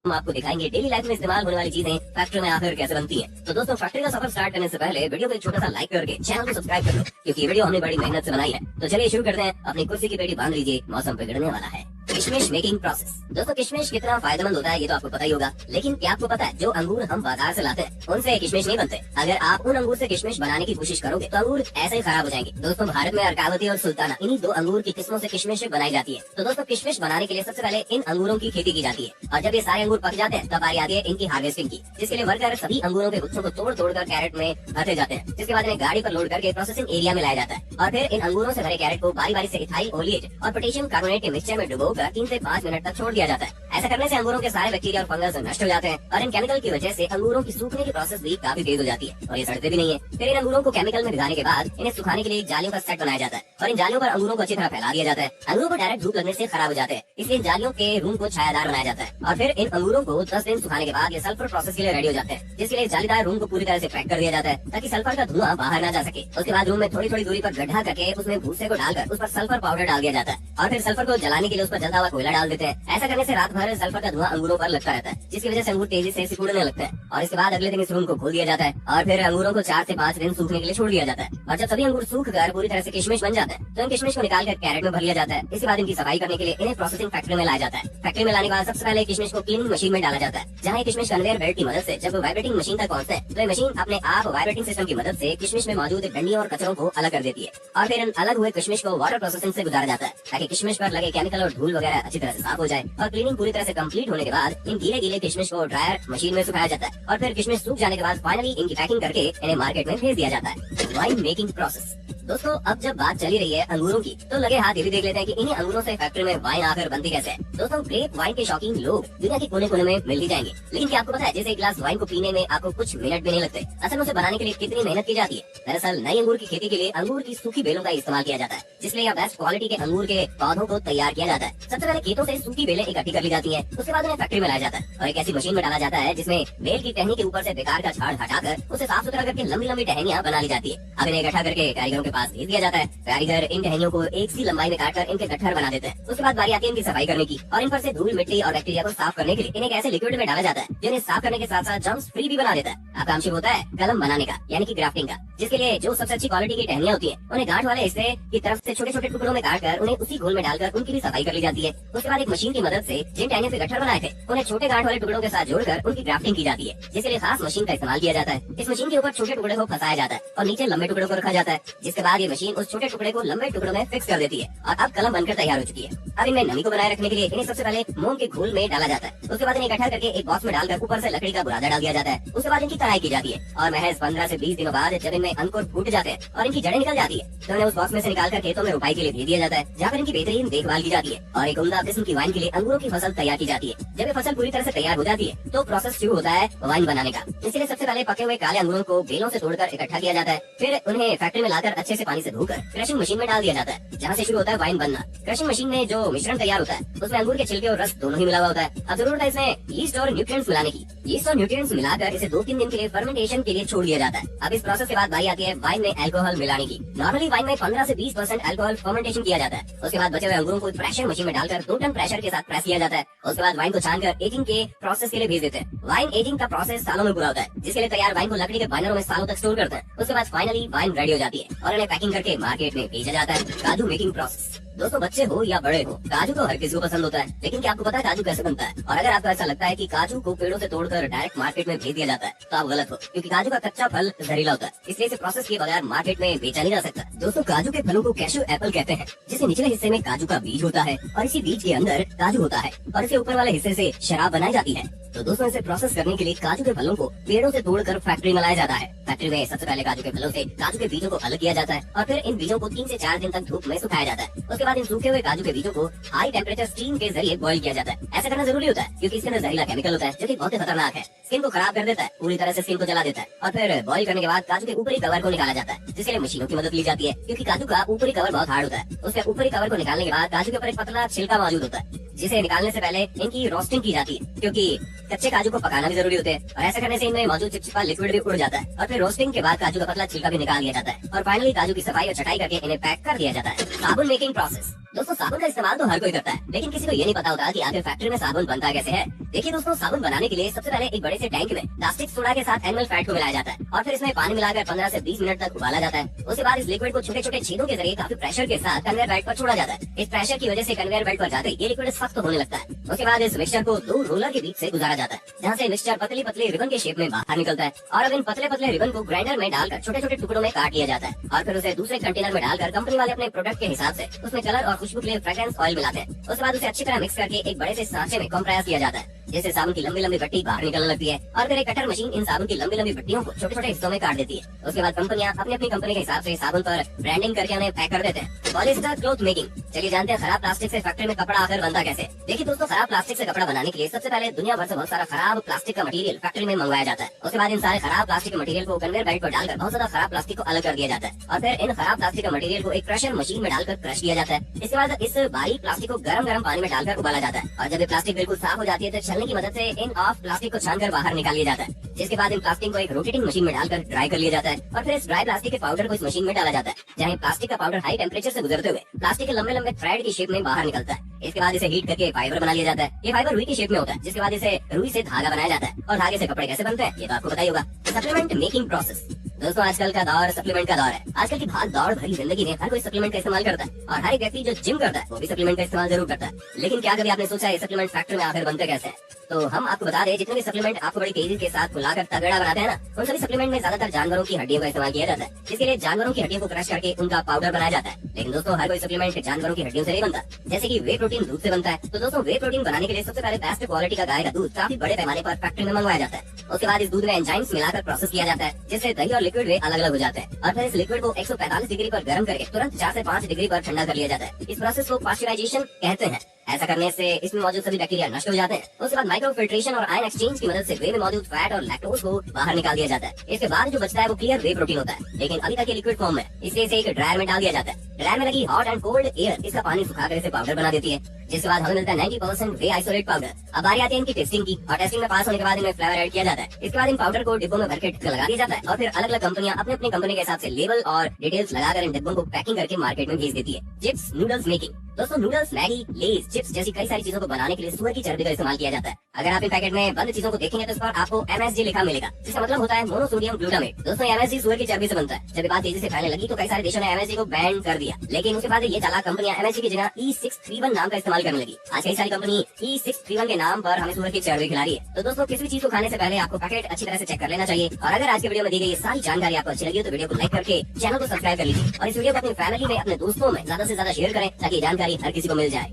हम आपको दिखाएंगे डेली लाइफ में इस्तेमाल होने वाली चीजें फैक्ट्री में आखिर कैसे बनती हैं। तो दोस्तों, फैक्ट्री का सफर स्टार्ट करने से पहले वीडियो को एक छोटा सा लाइक करके चैनल को सब्सक्राइब कर लो, क्योंकि ये वीडियो हमने बड़ी मेहनत से बनाई है। तो चलिए शुरू करते हैं। अपनी कुर्सी की पेटी बांध लीजिए, मौसम बिगड़ने वाला है। किशमिश मेकिंग प्रोसेस। दोस्तों, किशमिश कितना फायदेमंद होता है ये तो आपको पता ही होगा, लेकिन क्या आपको पता है जो अंगूर हम बाजार से लाते हैं उनसे किशमिश नहीं बनते। अगर आप उन अंगूर से किशमिश बनाने की कोशिश करोगे तो अंगूर ऐसे ही खराब हो जाएंगे। दोस्तों, भारत में अर्कावती और सुल्ताना इन्हीं दो अंगूर की किस्मों से किशमिश बनाई जाती है। तो दोस्तों, किशमिश बनाने के लिए सबसे पहले इन अंगूरों की खेती की जाती है, और जब ये सारे अंगूर पक जाते हैं तब बारी आती है इनकी हार्वेस्टिंग की, जिसके लिए वर्कर सभी अंगूरों के गुच्छों को तोड़ तोड़ कर कैरेट में भरते जाते हैं, जिसके बाद इन्हें गाड़ी पर लोड करके प्रोसेसिंग एरिया में लाया जाता है। और फिर इन अंगूरों से भरे कैरेट को बारी बारी से इथाइल ओलिएट और पोटेशियम कार्बोनेट के मिक्सचर में डुबोकर 3 से 5 मिनट तक छोड़ दिया जाता है। ऐसा करने से अंगूरों के सारे बैक्टीरिया और फंगस नष्ट हो जाते हैं, और इन केमिकल की वजह से अंगूरों की सूखने की प्रोसेस भी काफी तेज हो जाती है और ये सड़ते भी नहीं है। फिर इन अंगूरों को केमिकल में भिगाने के बाद इन्हें सुखाने के लिए जालियों का सेट बनाया जाता है, और इन जालियों पर अंगूरों को अच्छी तरह फैला दिया जाता है। अंगूरों को डायरेक्ट धूप लगने से खराब हो जाते हैं, इसलिए इन जालियों के रूम को छायादार बनाया जाता है। और फिर इन अंगूरों को 10 दिन सुखाने के बाद ये सल्फर प्रोसेस के लिए रेडी हो जाते हैं, जिसके लिए जालीदार रूम को पूरी तरह से पैक कर दिया जाता है ताकि सल्फर का धुआं बाहर न जा सके। उसके बाद रूम में थोड़ी थोड़ी दूरी पर गड्ढा करके उसमें भूसे को डालकर उस पर सल्फर पाउडर डाल दिया जाता है, और फिर सल्फर को जलाने के लिए उस पर जलता हुआ कोयला डाल देते हैं। ऐसा करने से रात भर सल्फर का धुआं अंगूरों पर लगता रहता है, जिसकी वजह से अंगूर तेजी से सिकुड़ने लगते हैं। और इसके बाद अगले दिन इस रूम को खोल दिया जाता है, और फिर अंगूरों को 4 से 5 दिन सूखने के लिए छोड़ दिया जाता है। और जब सभी अंगूर सूख कर पूरी तरह से किशमिश बन जाते हैं तो इन किशमिश को निकाल कर कैरेट में भर लिया जाता है। इसके बाद इनकी सफाई करने के लिए इन्हें प्रोसेसिंग फैक्ट्री में लाया जाता है। फैक्ट्री में लाने के बाद सबसे पहले किशमिश को क्लीनिंग मशीन में डाला जाता है, जहाँ किशमिश कन्वेयर बेल्ट की मदद से जब वाइब्रेटिंग मशीन तक पहुंचते हैं तो ये मशीन अपने आप वाइब्रेटिंग सिस्टम की मदद से किशमिश में मौजूद डंडियों और कचरों को अलग कर देती है। और फिर इन अलग हुए किशमिश को वाटर प्रोसेसिंग से गुजारा जाता है, ताकि किशमिश पर लगे केमिकल और धूल वगैरह अच्छी तरह से साफ हो जाए। और क्लीनिंग पूरी तरह से कंप्लीट होने के बाद इन गीले गीले किशमिश को ड्रायर मशीन में सुखाया जाता है, और फिर किशमिश सूख जाने के बाद फाइनली इनकी पैकिंग करके इन्हें मार्केट में भेज दिया जाता है। Wine making process. दोस्तों, अब जब बात चली रही है अंगूरों की तो लगे हाथ ये भी देख लेते हैं कि इन्हीं अंगूरों से फैक्ट्री में वाइन आकर बनती कैसे है। दोस्तों, ग्रेप वाइन के शौकीन लोग दुनिया के कोने कोने में मिल ही जाएंगे, लेकिन क्या आपको पता है जैसे एक गिलास वाइन को पीने में आपको कुछ मिनट भी नहीं लगते, असल में उसे बनाने के लिए कितनी मेहनत की जाती है। दरअसल नई अंगूर की खेती के लिए अंगूर की सूखी बेलों का इस्तेमाल किया जाता है, जिसलिए यहाँ बेस्ट क्वालिटी के अंगूर के पौधों को तैयार किया जाता है। सबसे पहले खेतों से सूखी बेलें इकट्ठी कर ली जाती है, उसके बाद उन्हें फैक्ट्री में लाया जाता है और एक ऐसी मशीन में डाला जाता है जिसमें बेल की टहनी के ऊपर से बेकार का झाड़ हटाकर उसे साफ सुथरा करके लंबी लंबी टहनियां बना ली जाती है। अब इन्हें इकट्ठा करके कारीगरों के पास भेज दिया जाता है। कारीगर इन टहनियों को एक सी लंबाई में काटकर इनके गट्ठर बना देते हैं। उसके बाद बारी आती है इनकी सफाई करने की, और इन पर से धूल मिट्टी और बैक्टीरिया को साफ करने के लिए इन्हें एक ऐसे लिक्विड में डाला जाता है जो इन्हें साफ करने के साथ साथ जर्म्स फ्री भी बना देता है। अब काम शुरू होता है कलम बनाने का, यानी कि ग्राफ्टिंग का, जिसके लिए जो सबसे अच्छी क्वालिटी की टहनियां होती है उन्हें गांठ वाले हिस्से की तरफ से छोटे छोटे टुकड़ों में काटकर उन्हें उसी घोल में डालकर उनकी भी सफाई कर ली जाती है। उसके बाद एक मशीन की मदद से जिन टहनियों से गट्ठर बनाए थे उन्हें छोटे गांठ वाले टुकड़ों के साथ जोड़कर उनकी ग्राफ्टिंग की जाती है, जिसके लिए खास मशीन का इस्तेमाल किया जाता है। इस मशीन के ऊपर छोटे टुकड़े को फंसाया जाता है और नीचे लंबे टुकड़ों को रखा जाता है, जिसके बाद ये मशीन उस छोटे टुकड़े को लंबे टुकड़ों में फिक्स कर देती है और अब कलम बनकर तैयार हो चुकी है। अब इनमें नमी को बनाए रखने के लिए इन्हें सबसे पहले मोम के घोल में डाला जाता है। उसके बाद इन्हें इकट्ठा करके एक बॉक्स में डालकर ऊपर से लकड़ी का बुरादा डाल दिया जाता है। उसके बाद इनकी तराई की जाती है, और महज 15 से 20 दिनों बाद जब इनमें अंकुर फूट जाते हैं और इनकी जड़ें निकल जाती है तो इन्हें उस बॉक्स में से निकालकर खेतों में रुपाई के लिए भेज दिया जाता है, जहाँ पर इनकी बेहतरीन देखभाल की जाती है और एक उम्दा किस्म की वाइन के लिए अंगूरों की फसल तैयार की जाती है। जब ये फसल पूरी तरह से तैयार हो जाती है तो प्रोसेस शुरू होता है वाइन बनाने का। इसलिए सबसे पहले पके हुए काले अंगूरों को बेलों से तोड़कर इकट्ठा किया जाता है, फिर उन्हें फैक्ट्री में लाकर अच्छे से पानी से धोकर क्रशिंग मशीन में डाल दिया जाता है, जहाँ से शुरू होता है वाइन बनना। क्रशिंग मशीन में जो मिश्रण तैयार होता है उसमें अंगूर के छिलके और रस दोनों ही मिला हुआ होता है। अब जरूरत है इसमें यीस्ट और न्यूट्रिएंट्स मिलाने की। यीस्ट और न्यूट्रिएंट्स मिलाकर इसे 2-3 दिन के लिए फर्मेंटेशन के लिए छोड़ दिया जाता है। अब इस प्रोसेस के बाद बारी आती है वाइन में अल्कोहल मिलाने की। नॉर्मली वाइन में 15 से 20% अल्कोहल फर्मेंटेशन किया जाता है। उसके बाद बचे हुए अंगूरों को प्रेशर मशीन में डालकर 2 टन प्रेशर के साथ प्रेस किया जाता है। उसके बाद वाइन को छानकर एजिंग के प्रोसेस के लिए भेज देते हैं। वाइन एजिंग का प्रोसेस सालों में पूरा होता है, जिसके लिए तैयार वाइन को लकड़ी के बाइनरों में सालों तक स्टोर करते हैं। उसके बाद फाइनली वाइन रेडी हो जाती है और इन्हें पैकिंग करके मार्केट में भेजा जाता है। काजू मेकिंग प्रोसेस। दोस्तों, बच्चे हो या बड़े हो, काजू तो हर किसी को पसंद होता है, लेकिन क्या आपको पता है काजू कैसे बनता है? और अगर आपको ऐसा लगता है कि काजू को पेड़ों से तोड़कर डायरेक्ट मार्केट में भेज दिया जाता है तो आप गलत हो, क्योंकि काजू का कच्चा फल जहरीला होता है, इसलिए इसे प्रोसेस किए बगैर मार्केट में बेचा नहीं जा सकता। दोस्तों, काजू के फलों को कैशू एप्पल कहते हैं, जिसके निचले हिस्से में काजू का बीज होता है और इसी बीज के अंदर काजू होता है और इसे ऊपर वाले हिस्से से शराब बनाई जाती है। तो दोस्तों, इसे प्रोसेस करने के लिए काजू के फलों को पेड़ों से तोड़कर फैक्ट्री में लाया जाता है। फैक्ट्री में सबसे पहले काजू के फलों से काजू के बीजों को अलग किया जाता है और फिर इन बीजों को 3 से 4 दिन तक धूप में सुखाया जाता है। उसके बाद इन सूखे हुए काजू के बीजों को हाई टेम्परेचर स्टीम के जरिए बॉईल किया जाता है। ऐसा करना जरूरी होता है क्योंकि इसके अंदर जहरीला केमिकल होता है जो कि बहुत ही खतरनाक है, स्किन को खराब कर देता है, पूरी तरह से स्किन को जला देता है। और फिर बॉईल करने के बाद काजू के ऊपरी कवर को निकाला जाता है, जिसके लिए मशीनों की मदद ली जाती है, क्योंकि काजू का ऊपरी कवर बहुत हार्ड होता है। उसके ऊपरी कवर को निकालने के बाद काजू के ऊपर एक पतला छिलका मौजूद होता है, जिसे निकालने से पहले इनकी रोस्टिंग की जाती है, क्योंकि कच्चे काजू को पकाना भी जरूरी होता है और ऐसा करने से इनमें मौजूद चिपचिपा लिक्विड भी उड़ जाता है। और फिर रोस्टिंग के बाद काजू का पतला छिलका भी निकाल दिया जाता है और फाइनली काजू की सफाई और छटाई करके इन्हें पैक कर दिया जाता है। साबुन मेकिंग प्रोसेस। दोस्तों, साबुन का इस्तेमाल तो हर कोई करता है, लेकिन किसी को ये नहीं पता होता कि आखिर फैक्ट्री में साबुन बनता कैसे है। देखिए दोस्तों, साबुन बनाने के लिए सबसे पहले एक बड़े से टैंक में प्लास्टिक सोडा के साथ एनिमल फैट को मिलाया जाता है और फिर इसमें पानी मिलाकर 15 से 20 मिनट तक उबाला जाता है। उसके बाद इस लिक्विड को छोटे छोटे छेदों के जरिए काफी प्रेशर के साथ कन्वेयर बेल्ट पर छोड़ा जाता है। इस प्रेशर की वजह से कन्वेयर बेल्ट पर जाते ही ये लिक्विड सख्त होने लगता है। उसके बाद इस मिक्सचर को 2 रोलर के बीच से गुजारा जाता है, जहाँ से मिक्सचर पतली पतली रिबन के शेप में बाहर निकलता है और अब इन पतले पतले रिबन को ग्राइंडर में डालकर छोटे छोटे टुकड़ों में काट लिया जाता है और फिर उसे दूसरे कंटेनर में डालकर कंपनी वाले अपने प्रोडक्ट के हिसाब से उसमें कलर और खुशबू के लिए फ्रेग्रेंस ऑयल मिलाते हैं। उसके बाद उसे अच्छी तरह मिक्स करके एक बड़े से सांचे में कंप्रेस किया जाता है, जिससे साबुन की लंबी लंबी भट्टी बाहर निकलने लगती है और फिर एक कटर मशीन इन साबुन की लंबी लंबी भट्टियों को छोटे छोटे हिस्सों में काट देती है। उसके बाद कंपनियां अपनी अपनी कंपनी के हिसाब से साबुन पर ब्रांडिंग करके उन्हें पैक कर देते हैं। Polyester cloth making. चलिए जानते हैं खराब प्लास्टिक से फैक्ट्री में कपड़ा आखिर बनता कैसे। देखिए दोस्तों, खराब प्लास्टिक से कपड़ा बनाने के लिए सबसे पहले दुनिया भर से बहुत सारा खराब प्लास्टिक का मटेरियल फैक्ट्री में मंगवाया जाता है। उसके बाद इन सारे खराब प्लास्टिक के मटेरियल को कन्वेयर बेल्ट पर डालकर बहुत ज्यादा खराब प्लास्टिक को अलग कर दिया जाता है और फिर इन खराब प्लास्टिक का मटेरियल को एक क्रशर मशीन में डालकर क्रश किया जाता है। इसके बाद इस बारीक प्लास्टिक को गरम गरम पानी में डालकर उबाला जाता है और जब ये प्लास्टिक बिल्कुल साफ हो जाती है तो छलनी की मदद से इन ऑफ प्लास्टिक को छानकर बाहर निकाल लिया जाता है। जिसके बाद इन प्लास्टिक को एक रोटेटिंग मशीन में डालकर ड्राई कर लिया जाता है और फिर इस ड्राई प्लास्टिक के पाउडर को इस मशीन में डाला जाता है, जहाँ प्लास्टिक का पाउडर हाई टेम्परेचर से गुजरते हुए प्लास्टिक के लंबे लंबे थ्रेड की शेप में बाहर निकलता है। इसके बाद इसे हीट करके फाइबर बना लिया जाता है। ये फाइबर रुई की शेप में होता है, जिसके बाद इसे रुई से धागा बनाया जाता है और धागे से कपड़े कैसे बनते हैं ये तो आपको पता ही होगा। Supplement making process. दोस्तों, आजकल का दौर सप्लीमेंट का दौर है। आजकल की भाग दौड़ भरी जिंदगी में हर कोई सप्लीमेंट का इस्तेमाल करता है और हर एक व्यक्ति जो जिम करता है वो भी सप्लीमेंट का इस्तेमाल जरूर करता है। लेकिन क्या कभी आपने सोचा ये सप्लीमेंट फैक्ट्री में आखिर बनते कैसे हैं? तो हम आपको बता दें, जितने भी सप्लीमेंट आपको बड़ी तेजी के साथ फुलाकर तगड़ा बनाते हैं ना, उन सभी सप्लीमेंट में ज्यादातर जानवरों की हड्डियों का इस्तेमाल किया जाता है, जिसके लिए जानवरों की हड्डियों को क्रश करके उनका पाउडर बनाया जाता है। लेकिन दोस्तों, हर कोई सप्लीमेंट जानवरों की हड्डियों से नहीं बनता। जैसे कि वे प्रोटीन दूध से बनता है। तो दोस्तों, वे प्रोटीन बनाने के लिए सबसे पहले बेस्ट क्वालिटी का गाय का दूध काफी बड़े पैमाने पर फैक्ट्री में मंगवाया जाता है। उसके बाद इस दूध में एंजाइम्स मिलाकर प्रोसेस किया जाता है, जिससे दही और लिक्विड वे अलग अलग हो जाते हैं और फिर इस लिक्विड को 145 डिग्री पर गर्म करके तुरंत 4 से 5 डिग्री पर ठंडा कर लिया जाता है। इस प्रोसेस को पास्चराइजेशन कहते हैं। ऐसा करने से इसमें मौजूद सभी बैक्टीरिया नष्ट हो जाते हैं। उसके बाद माइक्रो फिल्ट्रेशन और आयन एक्सचेंज की मदद से वे में मौजूद फैट और लैक्टोज को बाहर निकाल दिया जाता है। इसके बाद जो बचता है वो क्लियर वे प्रोटीन होता है, लेकिन अभी तक ये लिक्विड फॉर्म में, इसलिए इसे एक ड्रायर में डाल दिया जाता है। ड्रायर में लगी हॉट एंड कोल्ड एयर इसका पानी सुखाकर इसे पाउडर बना देती है, जिसके बाद हमें मिलता है 90% वे आइसोलेट पाउडर। अब बारी आती है इनकी टेस्टिंग की और टेस्टिंग में पास होने के बाद इनमें फ्लेवर ऐड किया जाता है। इसके बाद इन पाउडर को डिब्बों में भर के लगा दिया जाता है और फिर अलग अलग कंपनियां अपने अपनी कंपनी के हिसाब से लेबल और डिटेल्स लगाकर इन डिब्बों को पैकिंग करके मार्केट में भेज देती है। Chips noodles making. दोस्तों, नूडल्स, मैगी, लेज, चिप्स जैसी कई सारी चीजों को बनाने के लिए सुअर की चर्बी का इस्तेमाल किया जाता है। अगर आप इन पैकेट में बंद चीजों को देखेंगे तो इस पर आपको MSG लिखा मिलेगा, जिसका मतलब होता है मोनोसोडियम ग्लूटामेट। दोस्तों, MSG सुअर की चर्बी से बनता है। जब ये बात तेजी से फैलने लगी तो कई सारे देशों ने MSG को बैन कर दिया, लेकिन उसके बाद ये चालाक कंपनियां MSG की जगह E631 नाम का इस्तेमाल करने लगी। आज कई सारी कंपनी E631 के नाम पर हमें सुअर की चर्बी खिला रही है। तो दोस्तों, किसी भी चीज को खाने से पहले आपको पैकेट अच्छी तरह से चेक कर लेना चाहिए। और अगर आज के वीडियो में दी गई सारी जानकारी आपको अच्छी लगी हो तो वीडियो को लाइक करके चैनल को सब्सक्राइब कर लीजिए और इस वीडियो को अपनी फैमिली में, अपने दोस्तों में ज्यादा से ज्यादा शेयर करें ताकि जानकारी हर किसी को मिल जाए।